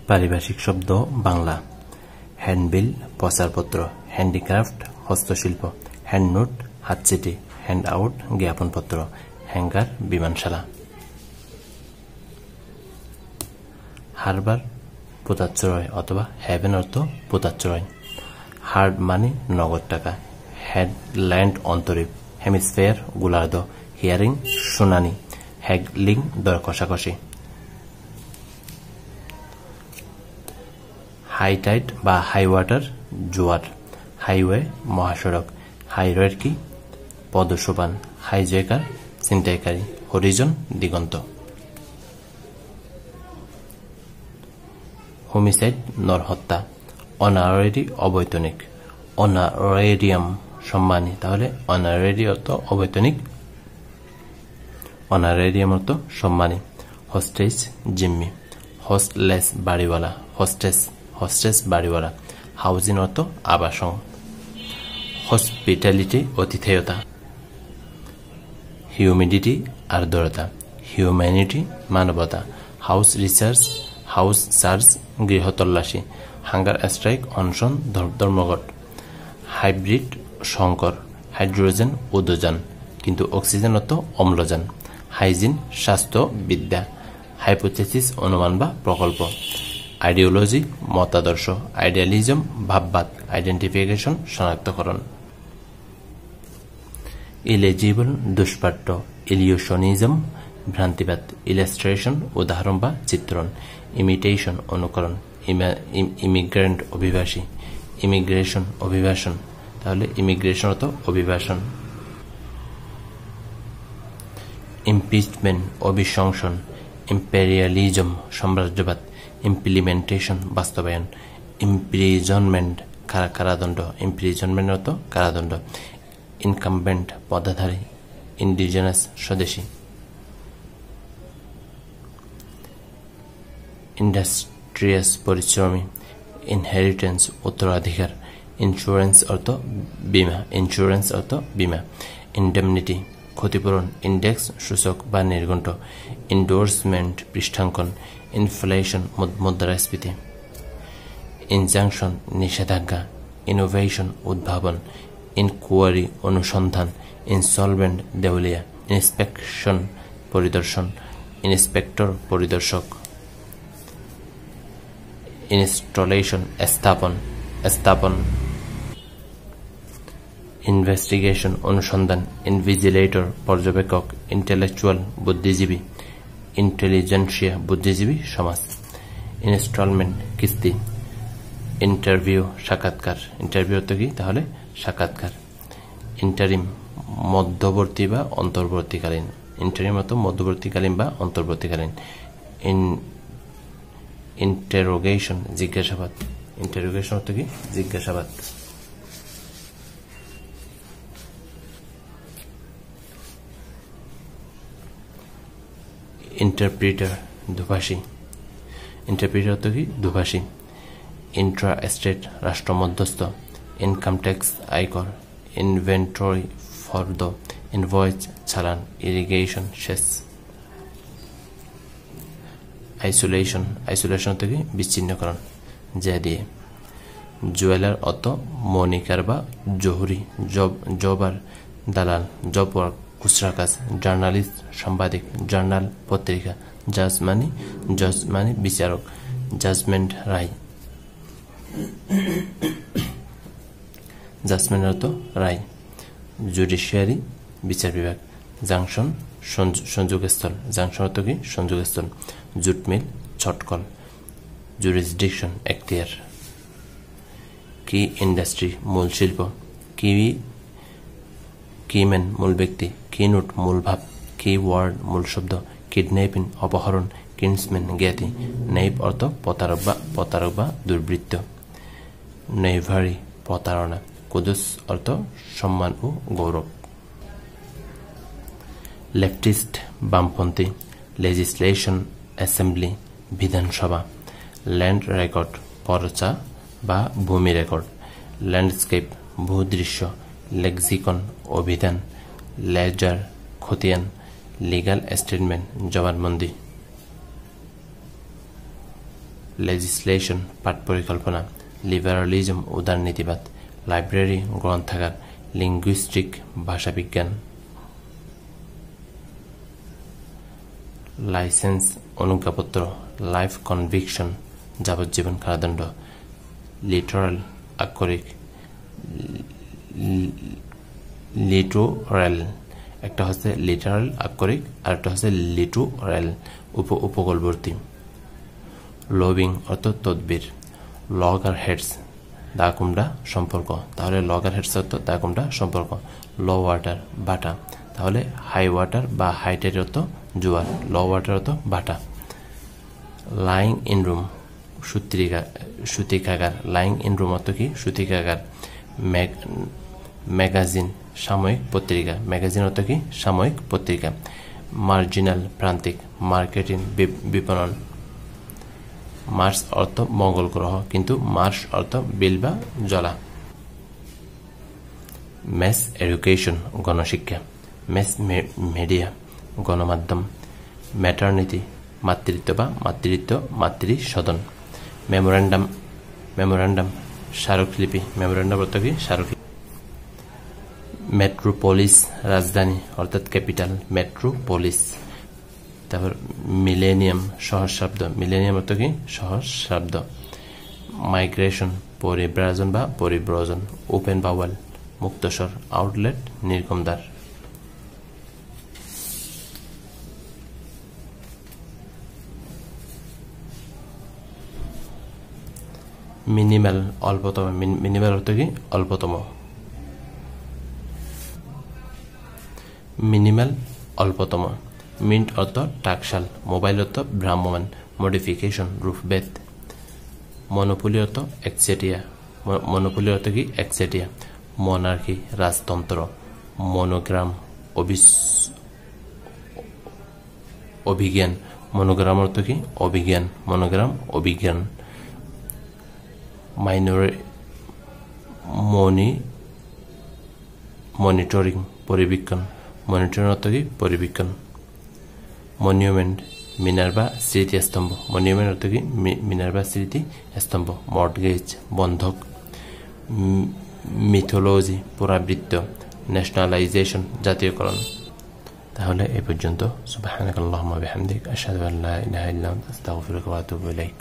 পারিভাষিক শব্দ বাংলা। হ্যান্ডবিল প্রচারপত্র, হ্যান্ডিক্রাফট হস্তশিল্প, হ্যান্ডনোট হাতচিঠি, হ্যান্ড আউট জ্ঞাপনপত্র, হ্যাঙ্গার বিমানশালা। হারবার পোতাশ্রয় অথবা হ্যাভেন অর্থ পোতাশ্রয়। হার্ড মানে নগদ টাকা। হেডল্যান্ড অন্তরীপ, হেমিস্ফেয়ার গোলার্ধ, হিয়ারিং শুনানি, হ্যাগলিং দর কষাকষি। হাই টাইড বা হাই ওয়াটার জোয়ার। হাইওয়ে মহাসড়ক। হাইরোয়ের কি পদসোপান। হাইজ্যাকার ছিনতাইকারী। হরিজন দিগন্ত। হোমিসাইড নরহত্যা। অনারারি অবৈতনিক। অনারেরিয়াম সম্মানী, তাহলে অনারারি অর্থ অবৈতনিক, অনারেরিয়াম অর্থ সম্মানী। হোস্টেজ জিম্মি। হোস্টলেস বাড়িওয়ালা। হোস্টেস বাড়িওয়ালা। হাউজিং অর্থ আবাসন। হসপিটালিটি অতিথেয়তা। হিউমিডিটি আর্দ্রতা। হিউম্যানিটি মানবতা। হাউস রিসার্চ হাউস সার্চ গৃহতল্লাশি। হাঙ্গার স্ট্রাইক অনশন ধর্মঘট। হাইব্রিড সংকর। হাইড্রোজেন উদযান কিন্তু অক্সিজেন অর্থ অম্লজান। হাইজিন স্বাস্থ্যবিদ্যা। হাইপোথেসিস অনুমান বা প্রকল্প। আইডিওলজি মতাদর্শ। আইডিয়ালিজম ভাববাদ। আইডেন্টিফিকেশন শনাক্তকরণ। ইলেজিবল দুষ্পাঠ্য। ইলিউশনিজম ভ্রান্তিবাদ। ইলাস্ট্রেশন উদাহরণ বা চিত্রণ। ইমিটেশন অনুকরণ। ইমিগ্রেন্ট অভিবাসী। ইমিগ্রেশন অভিবাসন, তাহলে ইমিগ্রেশন অর্থ অভিবাসন। ইমপিচমেন্ট অভিশংসন। ইম্পেরিয়ালিজম সাম্রাজ্যবাদ। ইমপ্লিমেন্টেশন বাস্তবায়ন। ইমপ্রিজনমেন্ট কারাদণ্ড। ইমপ্রিজনমেন্ট অর্থ কারাদণ্ড। ইনকামবেন্ট পদাধারী। ইন্ডিজিনাস স্বদেশী। ইন্ডাস্ট্রিয়াস পরিশ্রমী। ইনহেরিটেন্স উত্তরাধিকার। ইন্স্যুরেন্স অর্থ বীমা। ইন্স্যুরেন্স অর্থ বীমা। ইন্ডেমনিটি ক্ষতিপূরণ। ইন্ডেক্স সূচক বা নির্ঘণ্ট। ইন্ডোর্সমেন্ট পৃষ্ঠাঙ্কন। ইনফ্লেশন মুদ্রাস্ফীতি। ইনজাংশন নিষেধাজ্ঞা। ইনোভেশন উদ্ভাবন। ইনকোয়ারি অনুসন্ধান। ইনসলভেন্ট দেউলিয়া। ইন্সপেকশন পরিদর্শন। ইন্সপেক্টর পরিদর্শক। ইনস্টলেশন স্থাপন। ইনভেস্টিগেশন অনুসন্ধান। ইনভিজিলেটর পর্যবেক্ষক। ইন্টেলেকচুয়াল বুদ্ধিজীবী। ইন্টেলিজেন্সিয়া বুদ্ধিজীবী সমাজ। ইনস্টলমেন্ট কিস্তি। ইন্টারভিউ সাক্ষাৎকার। ইন্টারভিউ অর্থ কি, তাহলে সাক্ষাৎকার। ইন্টারিম মধ্যবর্তী বা অন্তর্বর্তীকালীন। ইন্টারিম অর্থ মধ্যবর্তীকালীন বা অন্তর্বর্তীকালীন। ইন্টারোগেশন জিজ্ঞাসাবাদ। ইন্টারোগেশন অর্থ কি, জিজ্ঞাসাবাদ। ইন্টারপ্রিটার দুভাষী। ইন্টারপ্রিটার অর্থ কি, দুভাষী। ইন্ট্রা স্টেট রাষ্ট্র মধ্যস্থ। ইনকাম ট্যাক্স আয়কর। ইনভেন্টরি ফর্দ। ইনভয়েস চালান। ইরিগেশন সেচ। আইসোলেশন অর্থ কি, বিচ্ছিন্নকরণ যা দিয়ে। জুয়েলার অর্থ মনিকার বা জহুরি। জবার দালাল। জব ওয়ার্ক খুচরা কাজ। জার্নালিস্ট সাংবাদিক। জার্নাল পত্রিকা। জজ মানে বিচারক। জাজমেন্ট রায়। জাজমেন্ট অর্থ রায়। জুডিশিয়ারি বিচার বিভাগ। জাংশন সংযোগস্থল। জাংশন অর্থ কি, সংযোগস্থল। Jute mill ছটকল। জুরিসডিকশন এখতিয়ার। কি ইন্ডাস্ট্রি মূল শিল্প। কিম্যান মূল ব্যক্তি। কিনোট মূল ভাব। কি ওয়ার্ড মূল শব্দ। কিডন্যাপিং অপহরণ। কিন্সম্যান জ্ঞাতি। নেইপ অর্থ প্রতারক বা দুর্বৃত্ত। নেইভারি প্রতারণা। কুদুস অর্থ সম্মান ও গৌরব। লেফটিস্ট বামপন্থী। লেজিসলেশন অ্যাসেম্বলি বিধানসভা। ল্যান্ড রেকর্ড পরচা বা ভূমি রেকর্ড। ল্যান্ডস্কেপ ভূদৃশ্য। লেক্সিকন অভিধান। লেজার খতিয়ান। লিগাল স্টেটমেন্ট জবানবন্দি। লেজিসলেশন পাঠ পরিকল্পনা, লিবারালিজম উদারনীতিবাদ, লাইব্রেরি গ্রন্থাগার, লিঙ্গুইস্টিক ভাষাবিজ্ঞান, লাইসেন্স অনুজ্ঞাপত্র, লাইফ কনভিকশন যাবজ্জীবন কারাদণ্ড, লিটারাল আক্ষরিক, লিটোরাল, একটা হচ্ছে লিটারাল আক্ষরিক আর একটা হচ্ছে লিটোরাল উপকূলবর্তী, লবিং অর্থ তদবির, লগ আর হেডস দা কুমড়া সম্পর্ক, তাহলে লগ আর হেডস অর্থ দা কুমড়া সম্পর্ক, লো ওয়াটার বাটা, তাহলে হাই ওয়াটার বা হাই টাইড অর্থ জোয়ার, লো ওয়াটার অর্থ বাটা, লাইং ইন রুম সূতিকাগার, লাইং ইন রুম অর্থ কি সূতিকাগার, ম্যাগাজিন সাময়িক পত্রিকা, ম্যাগাজিন অর্থ কি সাময়িক পত্রিকা, মার্জিনাল প্রান্তিক, মার্কেটিং বিপণন, মার্স অর্থ মঙ্গল গ্রহ কিন্তু মার্স অর্থ বিল বা জলা, ম্যাস এডুকেশন গণশিক্ষা, ম্যাস মিডিয়া গণমাধ্যম, ম্যাটারনিটি মাতৃত্ব বা মাতৃসদন, মেমোরান্ডাম স্মারকলিপি, মেমোরান্ডাম অর্থ কি স্মারকলিপি, মেট্রোপলিস রাজধানী অর্থাৎ ক্যাপিটাল, মেট্রোপলিস। তারপর মিলেনিয়াম সহস্রাব্দ, মিলেনিয়াম অর্থ কি সহস্রাব্দ, মাইগ্রেশন পরিব্রাজন বা পরিব্রজন, ওপেন বাওয়াল মুক্তস্বর, আউটলেট নির্গমদ্বার। মিনিমাল অল্পতম, মিনিমাল অর্থ কি অল্পতম, মিনিমাল অল্পতম, মিন্ট অর্থ টাকশাল, মোবাইল অর্থ ভ্রাম্যমান, মডিফিকেশন রূপভেদ, মনোপলি অর্থ একচেটিয়া, মনোপলি অর্থ কি একচেটিয়া, মনার্কি রাজতন্ত্র, মনোগ্রাম অভিজ্ঞান, মনোগ্রাম অর্থ কি অভিজ্ঞান, মনোগ্রাম অভিজ্ঞান, মনিটরিং পরিবীক্ষণ, মনিটরিং অর্থ কি পরিবীক্ষণ, মনিউমেন্ট মিনার বা স্মৃতিস্তম্ভ, মনিউমেন্ট অর্থ কি মিনার বা স্মৃতিস্তম্ভ, মর্টগেজ বন্ধক, মিথোলজি পুনরাবৃত্ত, ন্যাশনালাইজেশন জাতীয়করণ। তাহলে এ পর্যন্ত। সুবহানাকাল্লাহুম্মা বিহামদিক আশহাদু আল্লা ইলাহা ইল্লা আনতা আস্তাগফিরুকা ওয়া আতুবু ইলাইক।